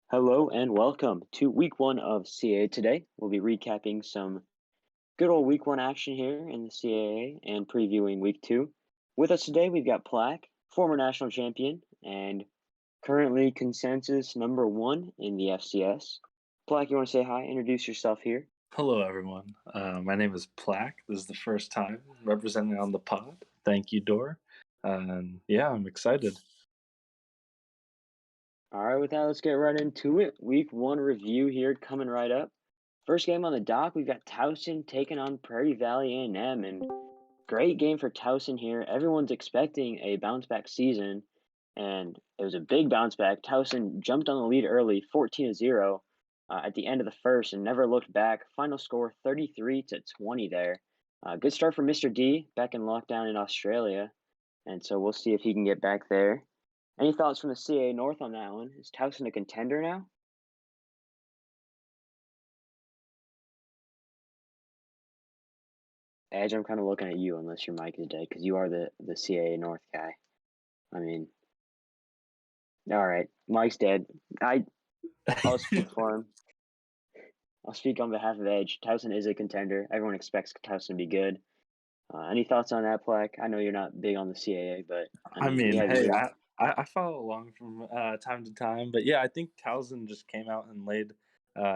Hello and welcome to week one of CAA Today. We'll be recapping some good old week one action here in the CAA and previewing week two. With us today, we've got Plaque, former national champion and currently consensus number one in the FCS. Plaque, you want to say hi? Introduce yourself here. Hello, everyone. My name is Plaque. This is the first time representing on the pod. Thank you, Dor. And yeah, I'm excited. All right, with that, let's get right into it. Week one review here coming right up. First game on the dock, we've got Towson taking on Prairie Valley A&M, and great game for Towson here. Everyone's expecting a bounce back season, and it was a big bounce back. Towson jumped on the lead early, 14-0, at the end of the first, and never looked back. Final score 33-20 there. Good start for Mr. D back in lockdown in Australia, and so we'll see if he can get back there. Any thoughts from the CA North on that one? Is Towson a contender now? Edge, I'm kind of looking at you unless your mic is dead because you are the CA North guy. I mean, all right, Mike's dead. I'll speak for him. I'll speak on behalf of Edge. Towson is a contender. Everyone expects Towson to be good. Any thoughts on that, Plaque? I know you're not big on the CAA, but I I mean, we mean, have hey, your I follow along from time to time, but yeah, I think Towson just came out and laid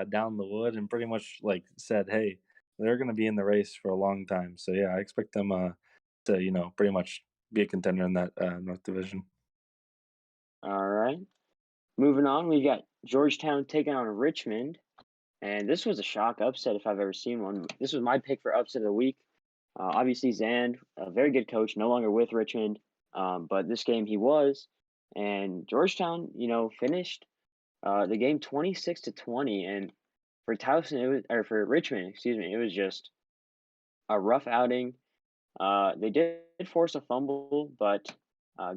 down the wood and pretty much like said, hey, they're going to be in the race for a long time. So yeah, I expect them to pretty much be a contender in that North Division. all right. Moving on, we've got Georgetown taking on Richmond, and this was a shock upset if I've ever seen one. This was my pick for upset of the week. Obviously, Zand, a very good coach, no longer with Richmond, but this game he was, and Georgetown, finished the game 26-20, and for Towson, or for Richmond, excuse me, it was just a rough outing. They did force a fumble, but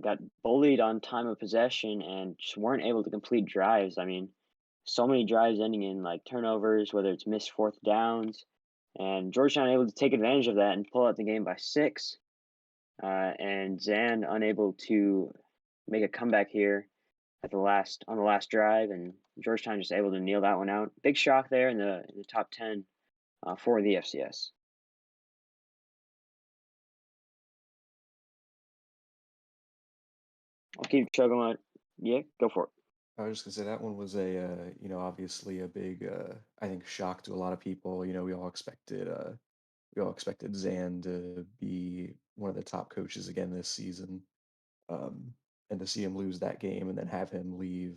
got bullied on time of possession and just weren't able to complete drives. I mean, so many drives ending in like turnovers, whether it's missed fourth downs, and Georgetown able to take advantage of that and pull out the game by six. And Zan unable to make a comeback here at the last drive, and Georgetown just able to kneel that one out. Big shock there in the top 10 for the FCS. I'll keep chugging on. Yeah, go for it. I was just gonna say that one was obviously a big, I think, shock to a lot of people. We all expected Zan to be one of the top coaches again this season, um, and to see him lose that game and then have him leave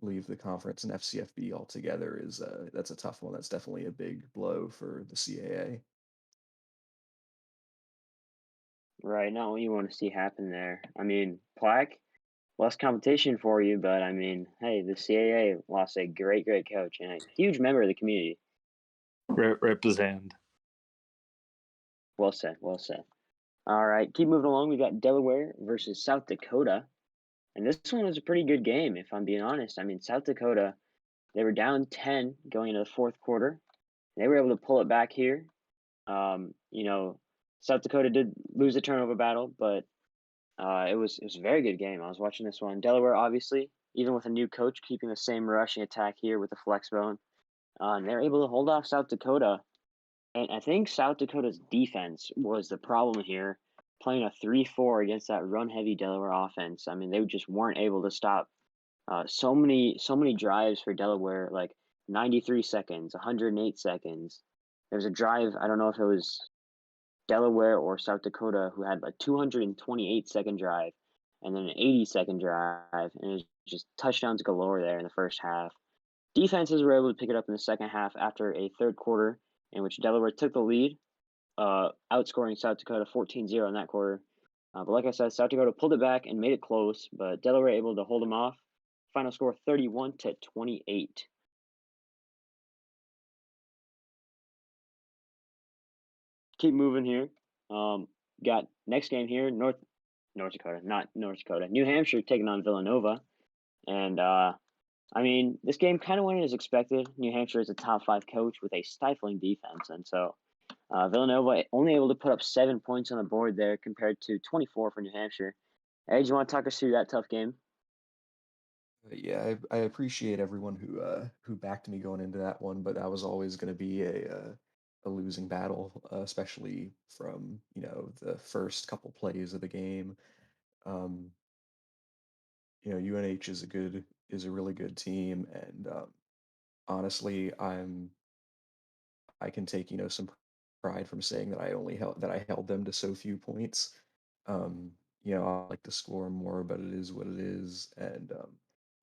the conference and FCFB altogether is that's a tough one. That's definitely a big blow for the CAA. Right, not what you want to see happen there. I mean, Plaque, less competition for you, but I mean, hey, the CAA lost a great, great coach and a huge member of the community. Represent. Well said, well said. All right, keep moving along. We got Delaware versus South Dakota, and this one was a pretty good game, if I'm being honest. I mean, South Dakota, they were down 10 going into the fourth quarter. They were able to pull it back here. Um, you know, South Dakota did lose the turnover battle, but it was a very good game. I was watching this one. Delaware, obviously, even with a new coach, keeping the same rushing attack here with the flex bone, and they're able to hold off South Dakota. And I think South Dakota's defense was the problem here, playing a 3-4 against that run-heavy Delaware offense. I mean, they just weren't able to stop so many drives for Delaware, like 93 seconds, 108 seconds. There was a drive. I don't know if it was Delaware or South Dakota who had like 228-second drive and then an 80-second drive, and it was just touchdowns galore there in the first half. Defenses were able to pick it up in the second half after a third quarter in which Delaware took the lead, outscoring South Dakota 14-0 in that quarter. But like I said, South Dakota pulled it back and made it close, but Delaware able to hold them off. Final score 31-28. Keep moving here. Got next game here, North Dakota, not North Dakota. New Hampshire taking on Villanova. And I mean, this game kind of went as expected. New Hampshire is a top five coach with a stifling defense. And so Villanova only able to put up 7 points on the board there compared to 24 for New Hampshire. Hey, do you want to talk us through that tough game? Yeah, I appreciate everyone who backed me going into that one, but that was always going to be a losing battle, especially from the first couple plays of the game. Um, UNH is a really good team, and honestly, I can take some pride from saying that I held them to so few points. I like to score more, but it is what it is, and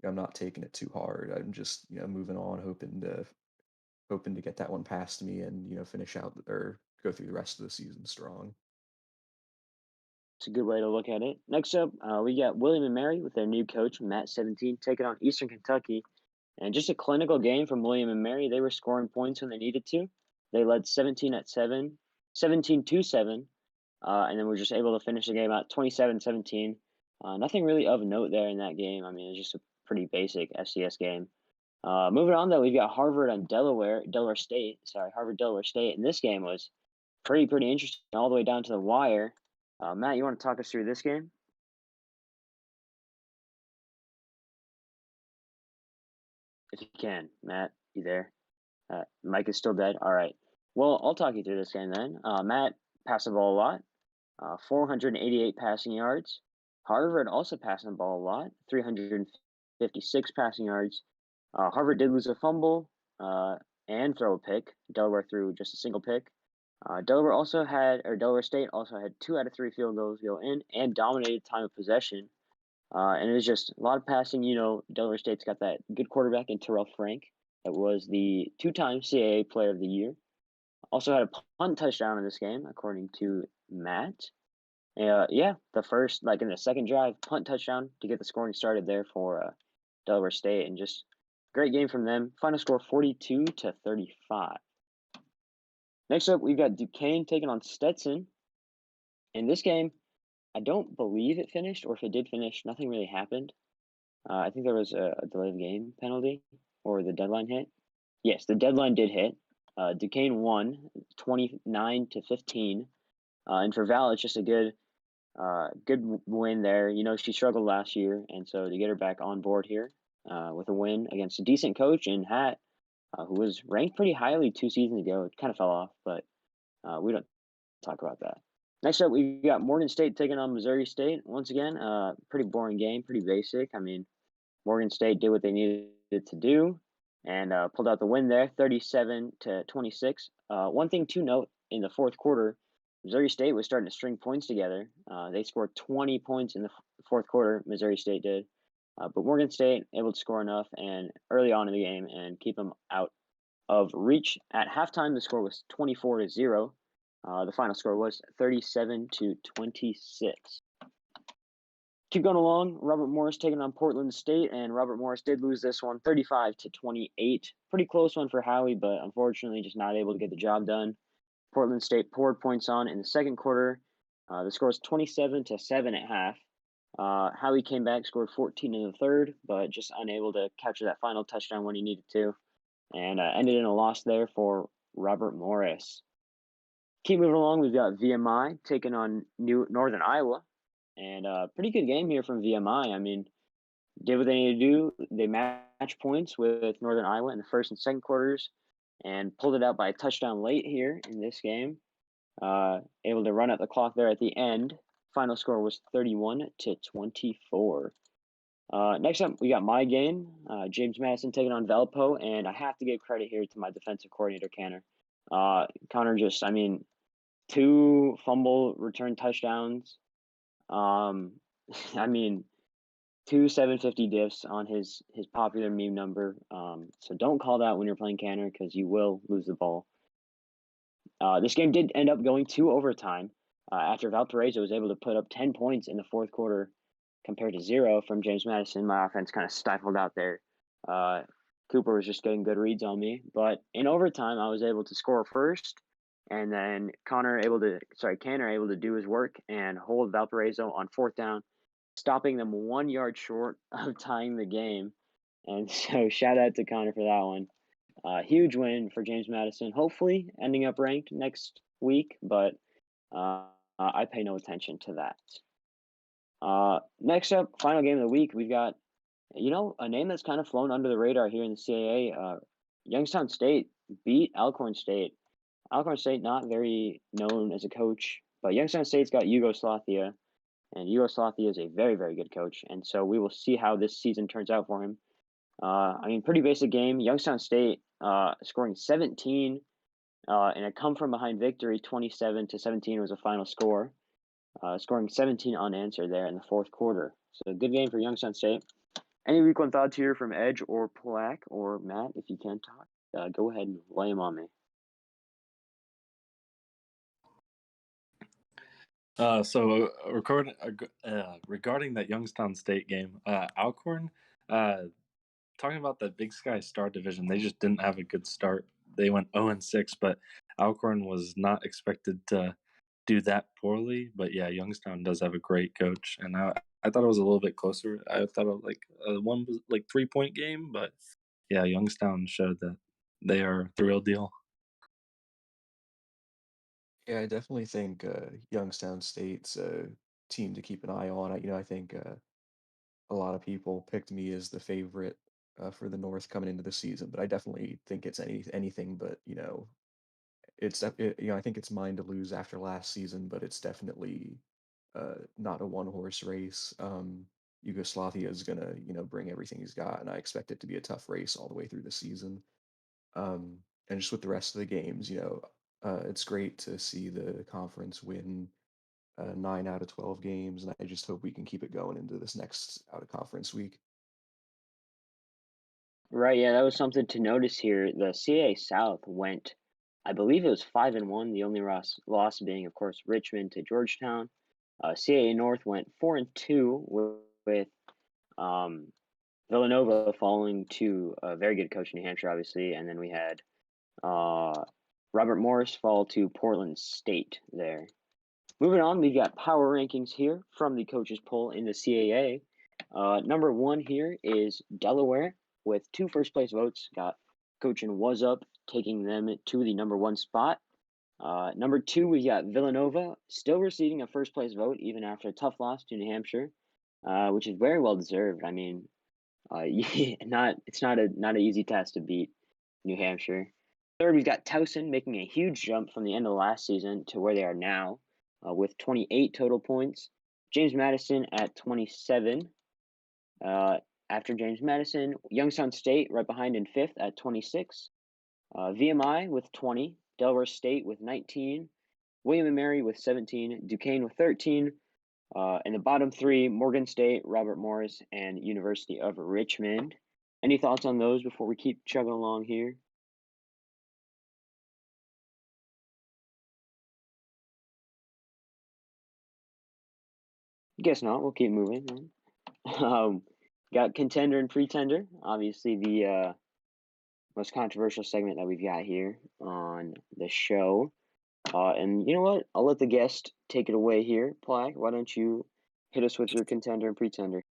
I'm not taking it too hard. I'm just moving on, hoping to get that one past me and finish out or go through the rest of the season strong. It's a good way to look at it. Next up, we got William and Mary with their new coach, Matt 17, taking on Eastern Kentucky. And just a clinical game from William and Mary. They were scoring points when they needed to. They led 17 to 7, and then were just able to finish the game out 27-17. Nothing really of note there in that game. I mean, it's just a pretty basic FCS game. Moving on, though, we've got Harvard on Delaware State. Sorry, Harvard, Delaware State. And this game was pretty interesting all the way down to the wire. Matt, you want to talk us through this game? If you can. Matt, you there? Mike is still dead. All right. Well, I'll talk you through this game then. Matt passed the ball a lot, 488 passing yards. Harvard also passing the ball a lot, 356 passing yards. Harvard did lose a fumble and throw a pick. Delaware threw just a single pick. Delaware State also had 2 out of 3 field goals go in and dominated time of possession. And it was just a lot of passing. Delaware State's got that good quarterback in Terrell Frank that was the 2-time CAA Player of the Year. Also had a punt touchdown in this game, according to Matt. The first, in the second drive, punt touchdown to get the scoring started there for Delaware State, and just great game from them. Final score 42-35. Next up, we've got Duquesne taking on Stetson. In this game, I don't believe it finished, or if it did finish, nothing really happened. I think there was a delay of game penalty, or the deadline hit. Yes, the deadline did hit. Duquesne won 29-15. And for Val, it's just a good win there. She struggled last year, and so to get her back on board here with a win against a decent coach in Hat, who was ranked pretty highly 2 seasons ago. It kind of fell off, but we don't talk about that. Next up, we got Morgan State taking on Missouri State. Once again, pretty boring game, pretty basic. I mean, Morgan State did what they needed to do and pulled out the win there, 37-26. One thing to note in the fourth quarter, Missouri State was starting to string points together. They scored 20 points in the fourth quarter, Missouri State did. But Morgan State able to score enough and early on in the game and keep them out of reach. At halftime, the score was 24-0. The final score was 37-26. Keep going along. Robert Morris taking on Portland State, and Robert Morris did lose this one, 35-28. Pretty close one for Howie, but unfortunately just not able to get the job done. Portland State poured points on in the second quarter. The score was 27-7 at half. Howie came back, scored 14 in the third, but just unable to capture that final touchdown when he needed to, and ended in a loss there for Robert Morris. Keep moving along. We've got VMI taking on Northern Iowa, and pretty good game here from VMI. I mean, did what they needed to do. They matched points with Northern Iowa in the first and second quarters, and pulled it out by a touchdown late here in this game. Able to run out the clock there at the end. Final score was 31-24. Next up, we got my game. James Madison taking on Valpo, and I have to give credit here to my defensive coordinator, Canner. Connor just, 2 fumble return touchdowns. 2 750 diffs on his popular meme number. So don't call that when you're playing Canner because you will lose the ball. This game did end up going to overtime after Valparaiso was able to put up 10 points in the fourth quarter compared to 0 from James Madison. My offense kind of stifled out there. Cooper was just getting good reads on me. But in overtime, I was able to score first, and then Canner able to do his work and hold Valparaiso on 4th down, stopping them 1 yard short of tying the game. And so shout out to Connor for that one. Huge win for James Madison, hopefully ending up ranked next week, but I pay no attention to that. Next up, final game of the week, we've got A name that's kind of flown under the radar here in the CAA, Youngstown State beat Alcorn State. Alcorn State not very known as a coach, but Youngstown State's got Yugoslavia, and Yugoslavia is a very, very good coach. And so we will see how this season turns out for him. Pretty basic game. Youngstown State scoring 17 in a come from behind victory, 27-17 was the final score. Scoring 17 unanswered there in the fourth quarter. So a good game for Youngstown State. Any week one thoughts here from Edge or Plack or Matt, if you can talk? Go ahead and lay them on me. Regarding that Youngstown State game, Alcorn, talking about the Big Sky Star division, they just didn't have a good start. They went 0-6, but Alcorn was not expected to do that poorly. But yeah, Youngstown does have a great coach, and I thought it was a little bit closer. I thought it was one was 3-point game, but yeah, Youngstown showed that they are the real deal. Yeah, I definitely think Youngstown State's a team to keep an eye on. I think a lot of people picked me as the favorite for the North coming into the season, but I definitely think it's anything but I think it's mine to lose after last season, but it's definitely not a one horse race. Yugoslavia is gonna bring everything he's got, and I expect it to be a tough race all the way through the season. And just with the rest of the games, it's great to see the conference win 9 out of 12 games, and I just hope we can keep it going into this next out of conference week. Right, yeah, that was something to notice here. The CAA South went, I believe it was 5-1. The only loss being, of course, Richmond to Georgetown. CAA North went 4-2 with um, Villanova falling to a very good coach in New Hampshire, obviously, and then we had Robert Morris fall to Portland State there. Moving on, we've got power rankings here from the coaches poll in the CAA. Number one here is Delaware with 2 first place votes. Got Coach and Was Up taking them to the number 1 spot. Number 2, we got Villanova still receiving a first place vote even after a tough loss to New Hampshire, which is very well deserved. It's not an easy task to beat New Hampshire. Third, we've got Towson making a huge jump from the end of last season to where they are now, with 28 total points. James Madison at 27. After James Madison, Youngstown State right behind in 5th at 26. VMI with 20. Delaware State with 19. William and Mary with 17. Duquesne with 13. In the bottom 3, Morgan State, Robert Morris, and University of Richmond. Any thoughts on those before we keep chugging along here? Guess not. We'll keep moving. Got contender and pretender. Obviously, the most controversial segment that we've got here on the show. And you know what? I'll let the guest take it away here. Plaque, why don't you hit us with your contender and pretender?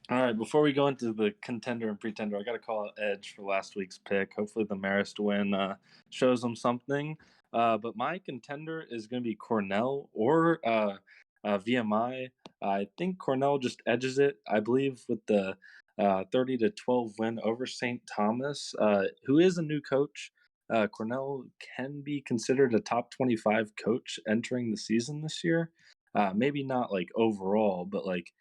All right, before we go into the contender and pretender, I got to call out Edge for last week's pick. Hopefully, the Marist win shows them something. But my contender is going to be Cornell or VMI. I think Cornell just edges it, I believe, with the 30-12 win over St. Thomas, who is a new coach. Cornell can be considered a top 25 coach entering the season this year. Maybe not like overall, but like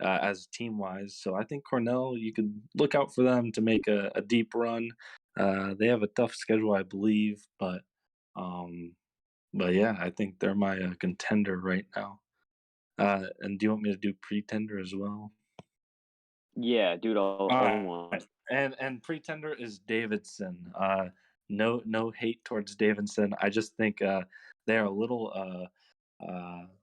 as team wise. So I think Cornell, you could look out for them to make a deep run. They have a tough schedule, I believe, um, but yeah, I think they're my contender right now. And do you want me to do pretender as well? Yeah, dude, all All in right, one. and pretender is Davidson. No hate towards Davidson. I just think they're a little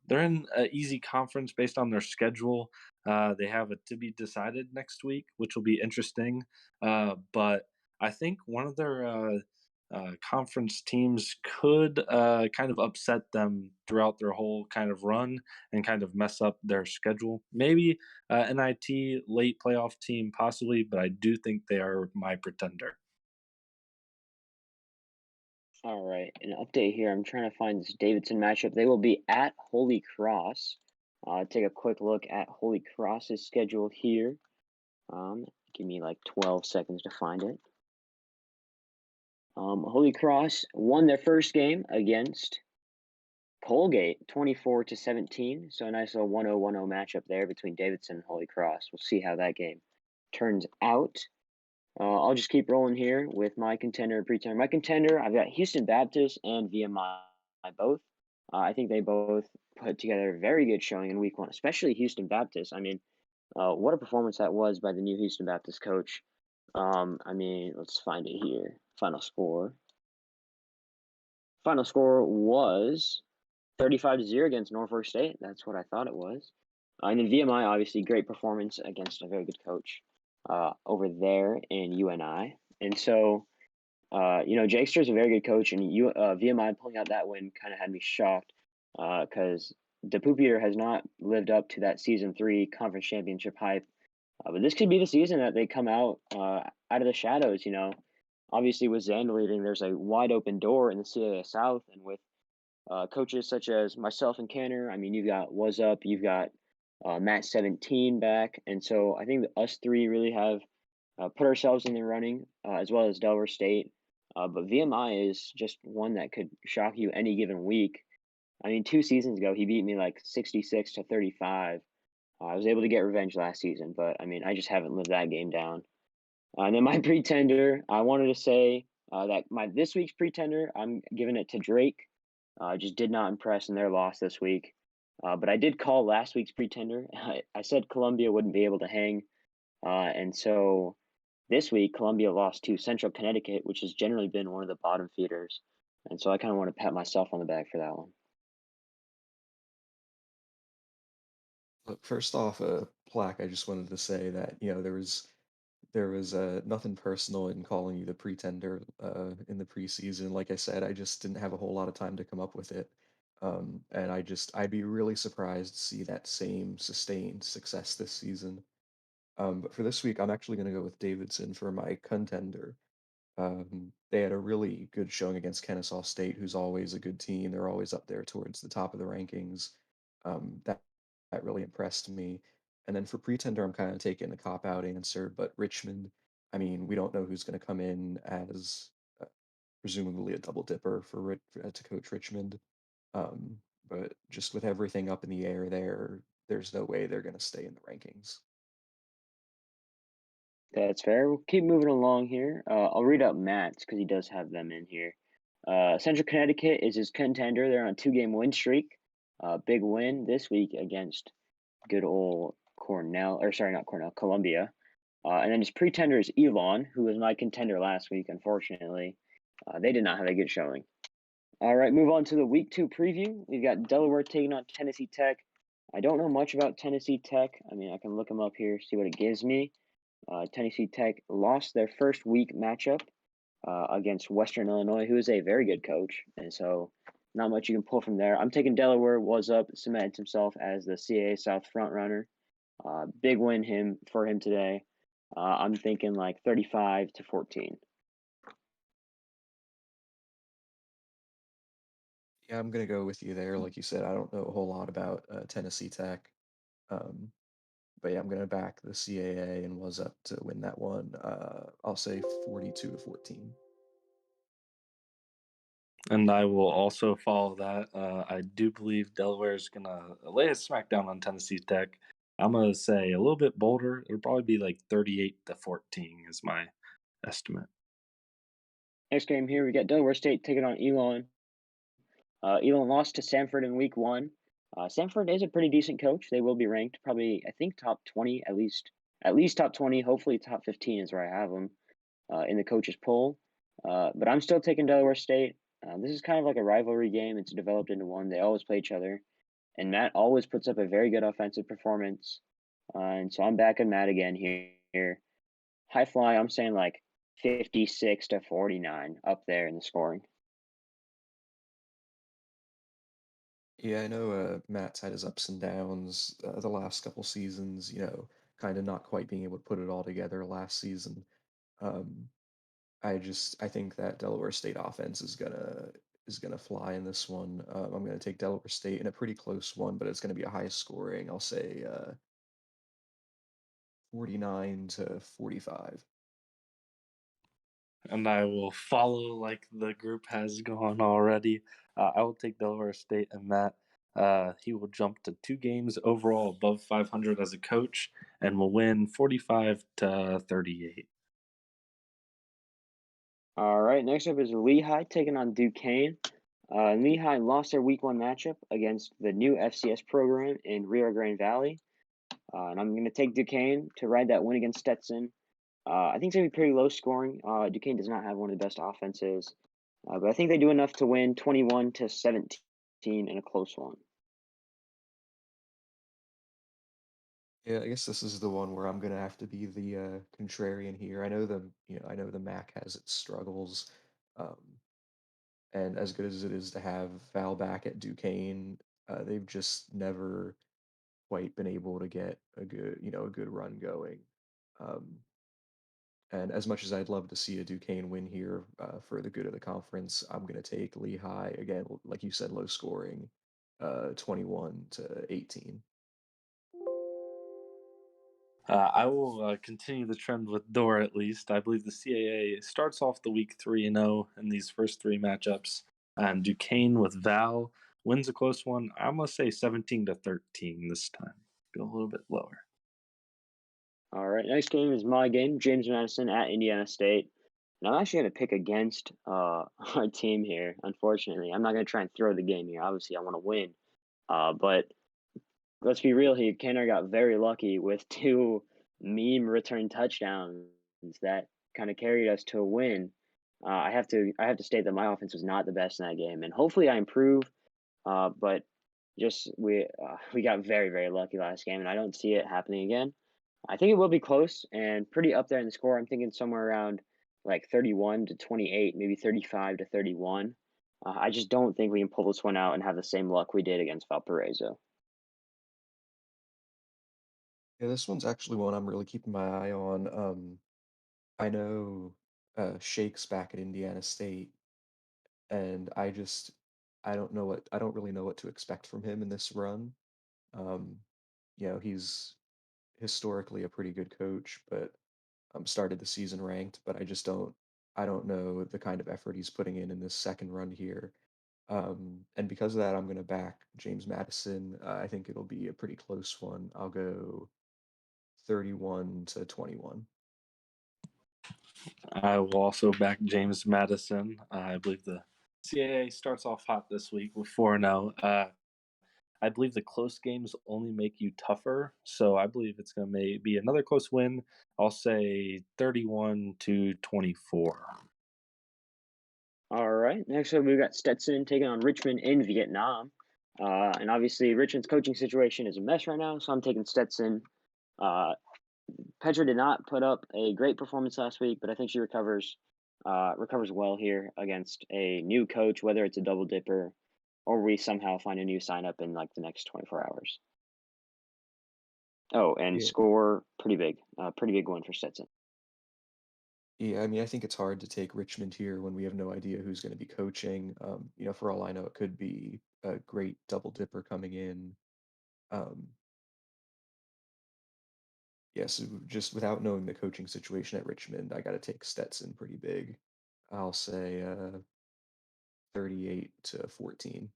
they're in an easy conference based on their schedule. They have a to be decided next week, which will be interesting. But I think one of their conference teams could kind of upset them throughout their whole kind of run and kind of mess up their schedule. Maybe NIT late playoff team, possibly, but I do think they are my pretender. All right, an update here. I'm trying to find this Davidson matchup. They will be at Holy Cross. Take a quick look at Holy Cross's schedule here. Um, Give me like 12 seconds to find it. Holy Cross won their first game against Colgate 24-17. So a nice little 1-0 matchup there between Davidson and Holy Cross. We'll see how that game turns out. I'll just keep rolling here with my contender and pretender. My contender, I've got Houston Baptist and VMI both. I think they both put together a very good showing in week one, especially Houston Baptist. I mean, what a performance that was by the new Houston Baptist coach. I mean, let's find it here. Final score. Final score was 35-0 against Norfolk State. That's what I thought it was. And then VMI, obviously, great performance against a very good coach over there in UNI. And so, Jakester's a very good coach, and VMI pulling out that win kind of had me shocked because DePupier has not lived up to that Season 3 conference championship hype. But this could be the season that they come out of the shadows, Obviously, with Xander leaving, there's a wide open door in the CAA South, and with coaches such as myself and Canner. I mean, you've got Was Up, you've got Matt 17 back, and so I think that us three really have put ourselves in the running, as well as Delaware State. But VMI is just one that could shock you any given week. I mean, 2 seasons ago, he beat me like 66-35. I was able to get revenge last season, but I mean, I just haven't lived that game down. And then my pretender, I wanted to say that my this week's pretender, I'm giving it to Drake. Just did not impress in their loss this week. But I did call last week's pretender. I said Columbia wouldn't be able to hang. And so this week, Columbia lost to Central Connecticut, which has generally been one of the bottom feeders. And so I kind of want to pat myself on the back for that one. Look, first off, Plaque, I just wanted to say that there was nothing personal in calling you the pretender in the preseason. Like I said, I just didn't have a whole lot of time to come up with it. And I'd be really surprised to see that same sustained success this season. But for this week, I'm actually going to go with Davidson for my contender. They had a really good showing against Kennesaw State, who's always a good team. They're always up there towards the top of the rankings. That really impressed me. And then for pretender, I'm kind of taking a cop out answer, but Richmond, I mean, we don't know who's going to come in as uh, presumably a double dipper to coach Richmond. Um, but just with everything up in the air there, there's no way they're going to stay in the rankings. That's fair. We'll keep moving along here. I'll read out Matt's because he does have them in here. Central Connecticut is his contender. They're on a 2-game win streak. Big win this week against good old Cornell, or sorry, not Cornell, Columbia. And then his pretender is Elon, who was my contender last week, unfortunately. They did not have a good showing. All right, move on to the week 2 preview. We've got Delaware taking on Tennessee Tech. I don't know much about Tennessee Tech. I mean, I can look them up here, see what it gives me. Tennessee Tech lost their first week matchup against Western Illinois, who is a very good coach. And so, not much you can pull from there. I'm taking Delaware, was up, cements himself as the CAA South frontrunner. Big win for him today. I'm thinking like 35-14. Yeah, I'm gonna go with you there. Like you said, I don't know a whole lot about Tennessee Tech. Um, but yeah, I'm gonna back the CAA and was up to win that one. I'll say 42-14. And I will also follow that. I do believe Delaware is going to lay a smackdown on Tennessee Tech. I'm going to say a little bit bolder. It'll probably be like 38-14 is my estimate. Next game here, we got Delaware State taking on Elon. Elon lost to Sanford in week 1. Sanford is a pretty decent coach. They will be ranked probably, I think, top 20 at least top 20. Hopefully, top 15 is where I have them in the coaches poll. But I'm still taking Delaware State. This is kind of like a rivalry game. It's developed into one. They always play each other, and Matt always puts up a very good offensive performance. And so I'm back on Matt again here. High fly. I'm saying like 56-49 up there in the scoring. Yeah, I know Matt's had his ups and downs the last couple seasons, kind of not quite being able to put it all together last season. Um, I think that Delaware State offense is gonna fly in this one. I'm gonna take Delaware State in a pretty close one, but it's gonna be a high scoring. I'll say 49-45. And I will follow like the group has gone already. I will take Delaware State and that. He will jump to 2 games overall above 500 as a coach and will win 45-38. All right, next up is Lehigh taking on Duquesne. Lehigh lost their week 1 matchup against the new FCS program in Rio Grande Valley. And I'm going to take Duquesne to ride that win against Stetson. I think it's going to be pretty low scoring. Duquesne does not have one of the best offenses, but I think they do enough to win 21-17 in a close one. Yeah, I guess this is the one where I'm gonna have to be the contrarian here. I know the MAC has its struggles, um, and as good as it is to have Val back at Duquesne, they've just never quite been able to get a good run going. Um, and as much as I'd love to see a Duquesne win here for the good of the conference, I'm gonna take Lehigh again, like you said, low scoring, 21-18. I will continue the trend with Dora at least. I believe the CAA starts off the week 3-0 in these first 3 matchups. And Duquesne with Val wins a close one. I'm going to say 17-13 this time. Go a little bit lower. All right, next game is my game, James Madison at Indiana State. And I'm actually going to pick against our team here, unfortunately. I'm not going to try and throw the game here. Obviously, I want to win. But let's be real here. Kenner got very lucky with 2 meme return touchdowns that kind of carried us to a win. I have to state that my offense was not the best in that game, and hopefully I improve. But just we got very lucky last game, and I don't see it happening again. I think it will be close and pretty up there in the score. I'm thinking somewhere around like 31-28, maybe 35-31. I just don't think we can pull this one out and have the same luck we did against Valparaiso. Yeah, this one's actually one I'm really keeping my eye on. I know Shake's back at Indiana State, and I don't really know what to expect from him in this run. Um, he's historically a pretty good coach, but started the season ranked, but I don't know the kind of effort he's putting in this second run here. And because of that, I'm going to back James Madison. I think it'll be a pretty close one. I'll go 31-21. I will also back James Madison. I believe the CAA starts off hot this week with 4-0. I believe the close games only make you tougher. So I believe it's going to be another close win. I'll say 31-24. All right. Next up, we've got Stetson taking on Richmond in Vietnam. And obviously, Richmond's coaching situation is a mess right now, so I'm taking Stetson. Uh, Petra did not put up a great performance last week, but I think she recovers well here against a new coach, whether it's a double dipper or we somehow find a new sign up in like the next 24 hours. Oh, and Yeah, score pretty big one for Stetson. yeah. I mean, I think it's hard to take Richmond here when we have no idea who's going to be coaching. For all I know, it could be a great double dipper coming in. Um, yeah, so just without knowing the coaching situation at Richmond, I got to take Stetson pretty big. I'll say 38-14.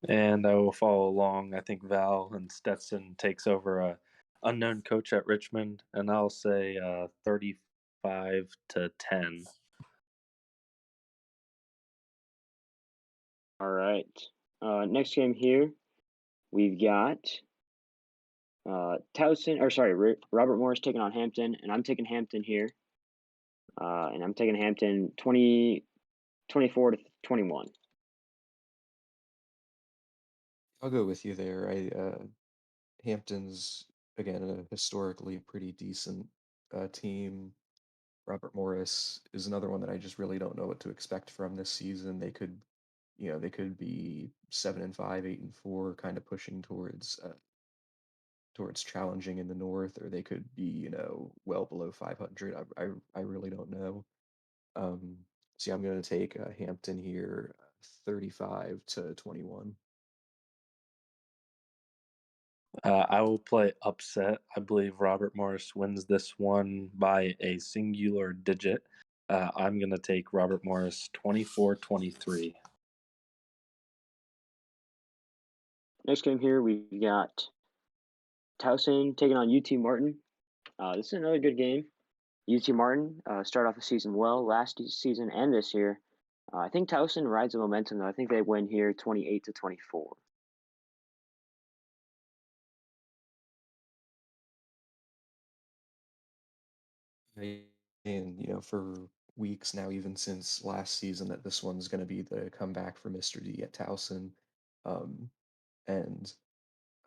And I will follow along. I think Val and Stetson takes over a unknown coach at Richmond, and I'll say 35-10. All right. Next game here, we've got Towson, or sorry, Robert Morris taking on Hampton, and I'm taking Hampton here. And I'm taking Hampton 24-21. I'll go with you there. Hampton's again a historically pretty decent team. Robert Morris is another one that I just really don't know what to expect from this season. They could be 7-5, 8-4, kind of pushing towards challenging in the North, or they could be, well below 500. I really don't know. Um, See, I'm going to take Hampton here, 35-21. I will play upset. I believe Robert Morris wins this one by a singular digit. I'm going to take Robert Morris 24-23. Next game here, we've got Towson taking on UT Martin. This is another good game. UT Martin start off the season well last season and this year. I think Towson rides the momentum, though. I think they win here 28-24. And for weeks now, even since last season, that this one's going to be the comeback for Mr. D at Towson. Um, and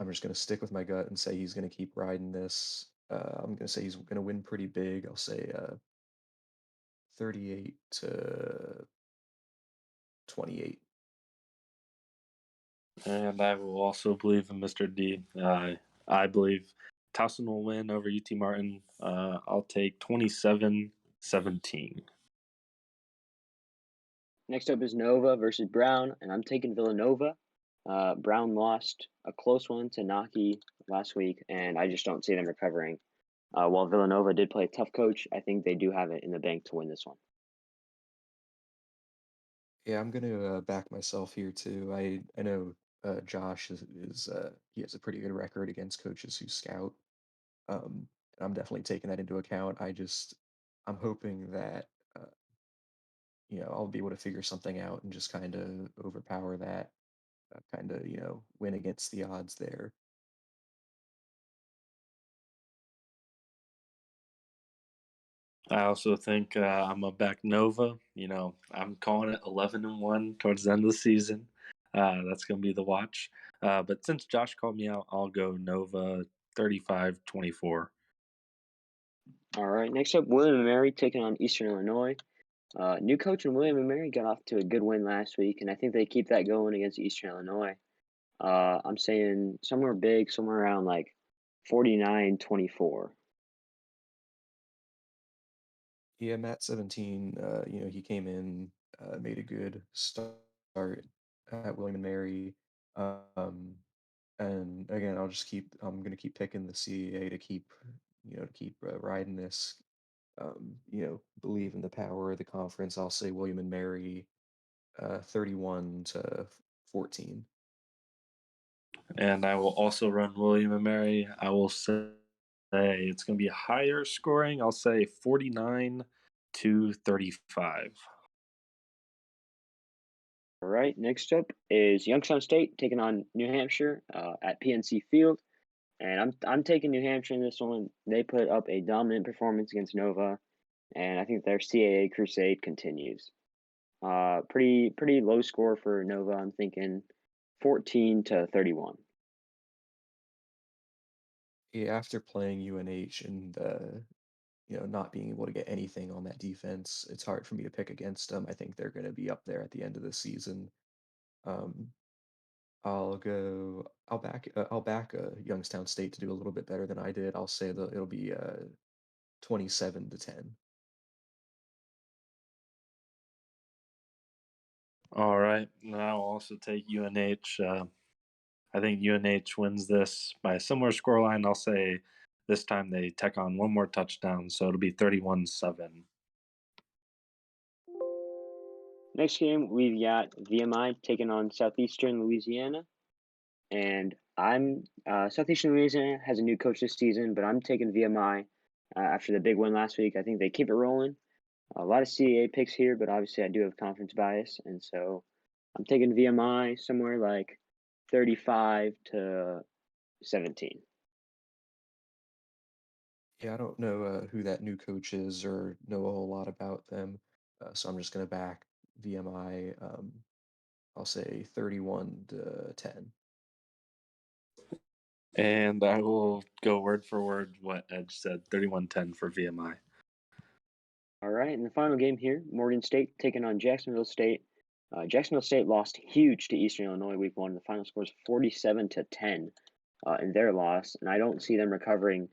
I'm just going to stick with my gut and say he's going to keep riding this. I'm going to say he's going to win pretty big. I'll say 38-28. And I will also believe in Mr. D. I believe Towson will win over UT Martin. I'll take 27-17. Next up is Nova versus Brown, and I'm taking Villanova. Brown lost a close one to Naki last week, and I just don't see them recovering. While Villanova did play a tough coach, I think they do have it in the bank to win this one. Yeah, I'm going to back myself here too. I know Josh is he has a pretty good record against coaches who scout. And I'm definitely taking that into account. I'm hoping that I'll be able to figure something out and just kind of overpower that, kind of win against the odds there. I also think I'm a back Nova. I'm calling it 11-1 towards the end of the season. That's going to be the watch. But since Josh called me out, I'll go Nova 35-24. All right, next up, William and Mary taking on Eastern Illinois. New coach in William and Mary got off to a good win last week, and I think they keep that going against Eastern Illinois. I'm saying somewhere big, somewhere around like 49-24. Yeah, Matt 17, he came in, made a good start at William and Mary. Um, and again, I'm going to keep picking the CAA to keep riding this. Believe in the power of the conference. I'll say William and Mary, 31-14. And I will also run William and Mary. I will say it's going to be higher scoring. I'll say 49-35. All right, next up is Youngstown State taking on New Hampshire at PNC Field, and I'm taking New Hampshire in this one. They put up a dominant performance against Nova, and I think their CAA crusade continues. Pretty low score for Nova. I'm thinking 14-31. Yeah, after playing UNH and not being able to get anything on that defense, it's hard for me to pick against them. I think they're going to be up there at the end of the season. Um, I'll back Youngstown State to do a little bit better than I did. I'll say that it'll be 27-10. All right. And I'll also take UNH. I think UNH wins this by a similar scoreline. I'll say this time they tack on one more touchdown, so it'll be 31-7. Next game, we've got VMI taking on Southeastern Louisiana. And I'm Southeastern Louisiana has a new coach this season, but I'm taking VMI after the big win last week. I think they keep it rolling. A lot of CAA picks here, but obviously I do have conference bias, and so I'm taking VMI somewhere like 35-17. Yeah, I don't know who that new coach is or know a whole lot about them, so I'm just going to back VMI. I'll say 31-10. And I will go word for word what Edge said, 31-10 for VMI. All right, and the final game here, Morgan State taking on Jacksonville State. Jacksonville State lost huge to Eastern Illinois week one. The final score is 47-10 in their loss, and I don't see them recovering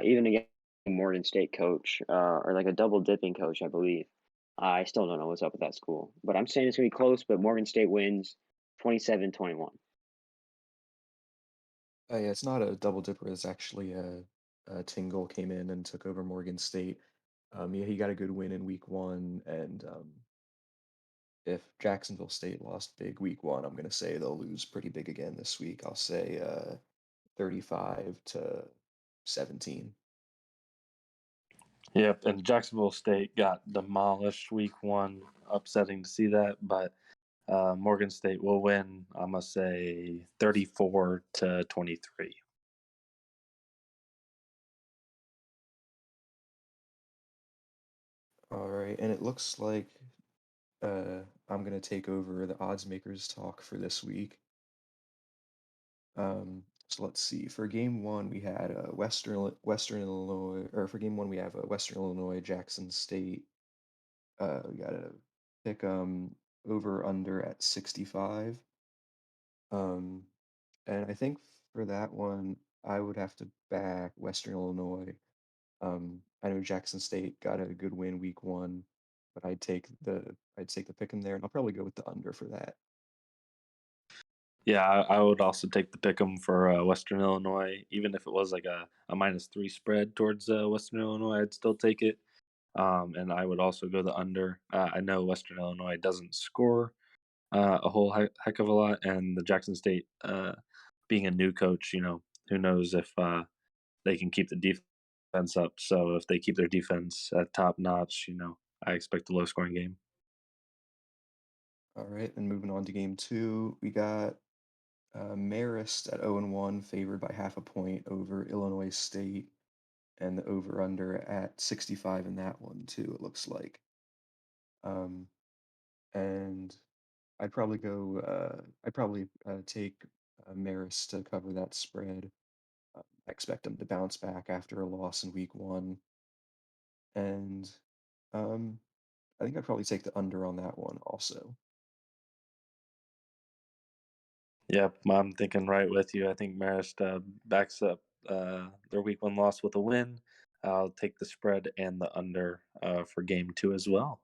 even against a Morgan State coach or like a double dipping coach, I believe. I still don't know what's up with that school, but I'm saying it's going to be close, but Morgan State wins 27-21. Yeah, it's not a double dipper. It's actually a Tingle came in and took over Morgan State. Yeah, he got a good win in week one, and if Jacksonville State lost big week one, I'm gonna say they'll lose pretty big again this week. I'll say 35-17. Yep, and Jacksonville State got demolished week one. Upsetting to see that, but Morgan State will win. I'm gonna say 34-23. All right, and it looks like I'm gonna take over the odds makers talk for this week. So let's see. For game one, we had Western Illinois, or for game one, we have Western Illinois, Jackson State. We got to pick over under at 65. Um, and I think for that one, I would have to back Western Illinois. I know Jackson State got a good win week one, but I'd take the pick 'em there, and I'll probably go with the under for that. Yeah, I would also take the pick 'em for Western Illinois, even if it was like a -3 spread towards Western Illinois. I'd still take it. And I would also go the under. I know Western Illinois doesn't score a whole heck of a lot, and the Jackson State, being a new coach, who knows if they can keep the defense up. So if they keep their defense at top notch, I expect a low scoring game. All right, then moving on to game two, we got Marist at 0-1, favored by half a point over Illinois State, and the over/under at 65 in that one too, it looks like. Um, and I'd probably take Marist to cover that spread. I expect them to bounce back after a loss in week one, and um, I think I'd probably take the under on that one also. Yep, I'm thinking right with you. I think Marist backs up their week one loss with a win. I'll take the spread and the under for game two as well.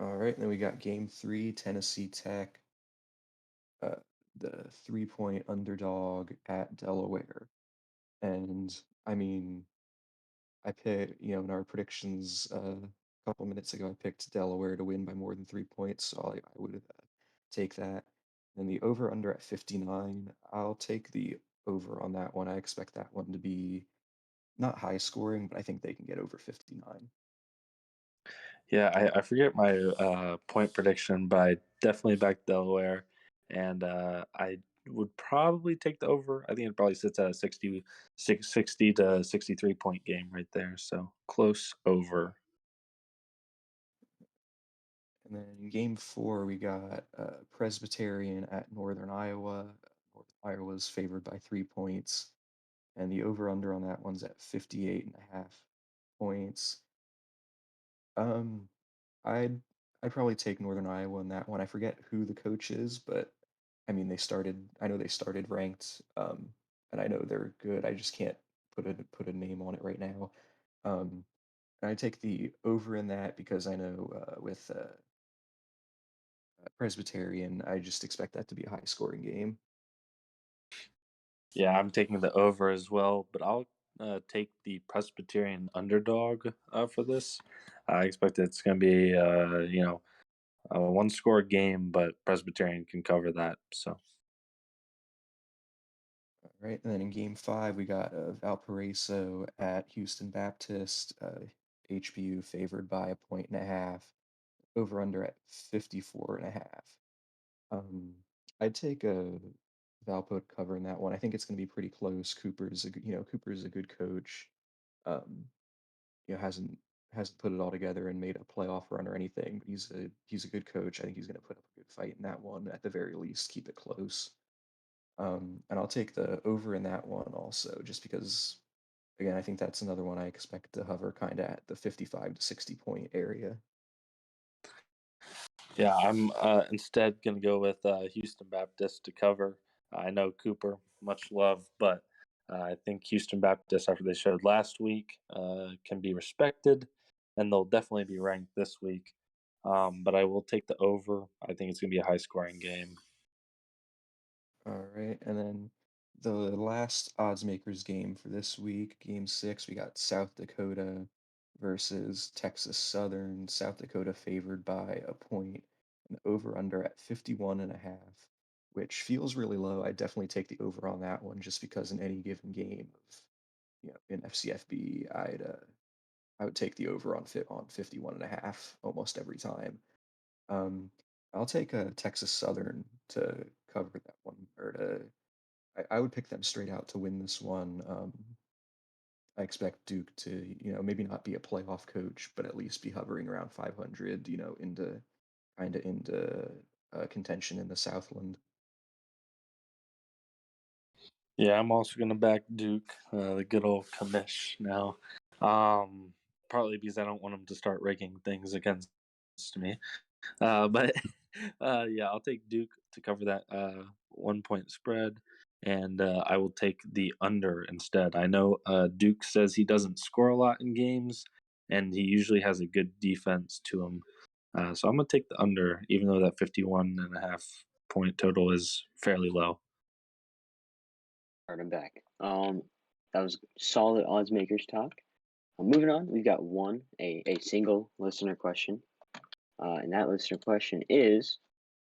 All right, then we got game three, Tennessee Tech, uh, the 3-point underdog at Delaware. And I mean, I picked, in our predictions a couple minutes ago, I picked Delaware to win by more than 3 points, so I would take that. And the over under at 59, I'll take the over on that one. I expect that one to be not high scoring, but I think they can get over 59. Yeah, I forget my point prediction, but I definitely backed Delaware, and I would probably take the over. I think it probably sits at a 60 to 63 point game right there. So close over. And then in game four, we got Presbyterian at Northern Iowa. Northern Iowa's favored by 3 points, and the over under on that one's at 58.5 points. Um, I'd I'd probably take Northern Iowa in that one. I forget who the coach is, but I mean I know they started ranked, and I know they're good. I just can't put a name on it right now. Um, and I take the over in that because I know with Presbyterian, I just expect that to be a high scoring game. Yeah, I'm taking the over as well, but I'll take the Presbyterian underdog for this. I expect it's going to be, a one score game, but Presbyterian can cover that. So. All right, and then in game five, we got Valparaiso at Houston Baptist. HBU favored by a point and a half. Over under at 54.5. I'd take a Valpo to cover in that one. I think it's going to be pretty close. Cooper's a good coach. Um, hasn't put it all together and made a playoff run or anything, but he's a good coach. I think he's going to put up a good fight in that one at the very least. Keep it close. And I'll take the over in that one also, just because again, I think that's another one I expect to hover kind of at the 55 to 60 point area. Yeah, I'm instead going to go with Houston Baptist to cover. I know Cooper, much love, but I think Houston Baptist, after they showed last week, can be respected, and they'll definitely be ranked this week. But I will take the over. I think it's going to be a high scoring game. All right, and then the last odds makers game for this week, game 6, we got South Dakota versus Texas Southern. South Dakota favored by a point, and over under at 51.5, which feels really low. I definitely take the over on that one just because in any given game of, in FCFB, I would take the over on 51.5 almost every time. Um, I'll take a Texas Southern to cover that one, or I would pick them straight out to win this one. I expect Duke to, maybe not be a playoff coach, but at least be hovering around 500, into kind of into contention in the Southland. Yeah, I'm also gonna back Duke, the good old commish now. Um, Partly because I don't want him to start rigging things against me. But yeah, I'll take Duke to cover that 1 point spread, and I will take the under instead. I know Duke says he doesn't score a lot in games, and he usually has a good defense to him. So I'm going to take the under, even though that 51.5 point total is fairly low. All right, I'm back. That was solid odds makers talk. Moving on, we've got a single listener question. And that listener question is,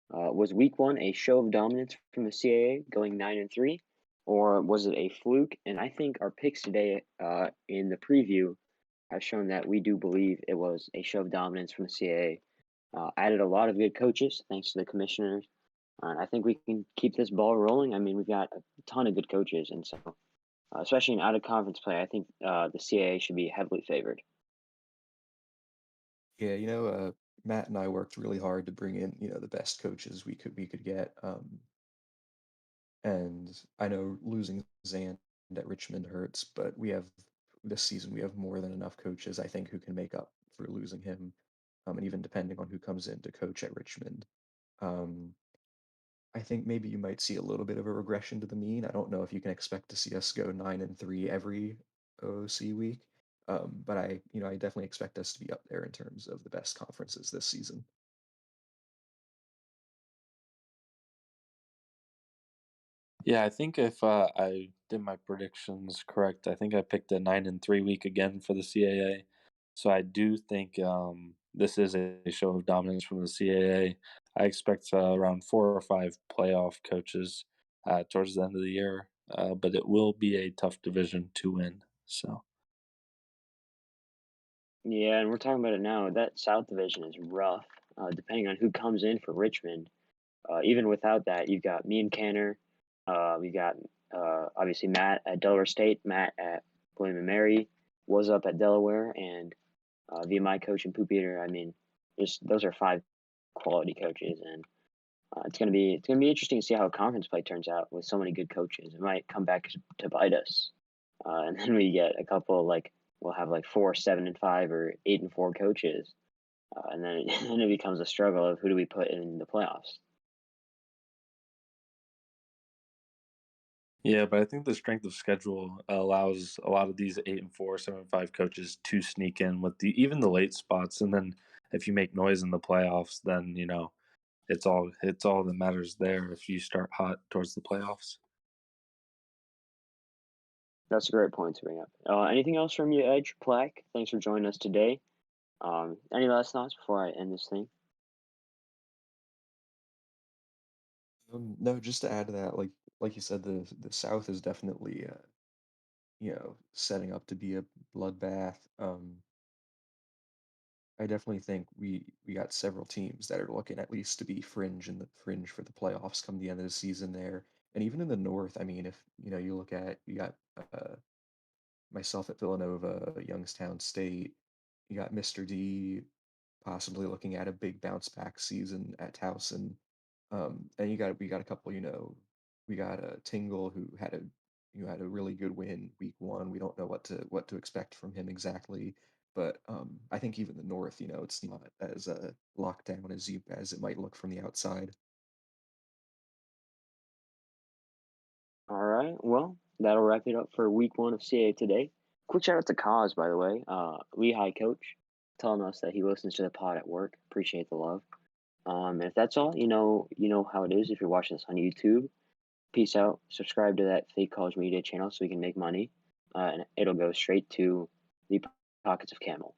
was week 1 a show of dominance from the CAA going 9-3, or was it a fluke? And I think our picks today in the preview have shown that we do believe it was a show of dominance from the CAA. Added a lot of good coaches thanks to the commissioners. And I think we can keep this ball rolling. I mean, we've got a ton of good coaches, and so especially in out of conference play, I think the CAA should be heavily favored. Yeah, Matt and I worked really hard to bring in, the best coaches we could get. And I know losing Zand at Richmond hurts, but this season we have more than enough coaches, I think, who can make up for losing him. And even depending on who comes in to coach at Richmond. Um, I think maybe you might see a little bit of a regression to the mean. I don't know if you can expect to see us go 9-3 every OC week. But I definitely expect us to be up there in terms of the best conferences this season. Yeah, I think if I did my predictions correct, I think I picked a 9-3 week again for the CAA. So I do think this is a show of dominance from the CAA. I expect around 4 or 5 playoff coaches towards the end of the year, but it will be a tough division to win. So Yeah, and we're talking about it now. That South Division is rough, depending on who comes in for Richmond. Even without that, you've got me and Canner. We got obviously Matt at Delaware State, Matt at William and Mary, was up at Delaware, and via my coach and Poop Eater. I mean, just those are 5 quality coaches, and it's gonna be interesting to see how conference play turns out with so many good coaches. It might come back to bite us, and then we get a couple like we'll have like 4, 7-5, or 8-4 coaches, and then then it becomes a struggle of who do we put in the playoffs. yeah, but I think the strength of schedule allows a lot of these 8-4, 7-5 coaches to sneak in with even the late spots, and then if you make noise in the playoffs, then it's all that matters there if you start hot towards the playoffs. That's a great point to bring up. Anything else from you, Edge Plaque? Thanks for joining us today. Any last thoughts before I end this thing? No, just to add to that, like you said, the South is definitely setting up to be a bloodbath. I definitely think we got several teams that are looking at least to be fringe for the playoffs come the end of the season there. And even in the North, I mean, if you look at you got myself at Villanova, Youngstown State, you got Mr. D possibly looking at a big bounce back season at Towson. And we got a couple, we got a Tingle who had a really good win week 1. We don't know what to expect from him exactly, but I think even the North, it's not as locked down as it might look from the outside. All right. Well, that'll wrap it up for week 1 of CA Today. Quick shout out to Cause, by the way, Lehigh coach, telling us that he listens to the pod at work. Appreciate the love. And if that's all, you know how it is if you're watching this on YouTube. Peace out. Subscribe to that fake college media channel so we can make money, and it'll go straight to the pockets of Camel.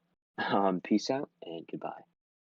Peace out.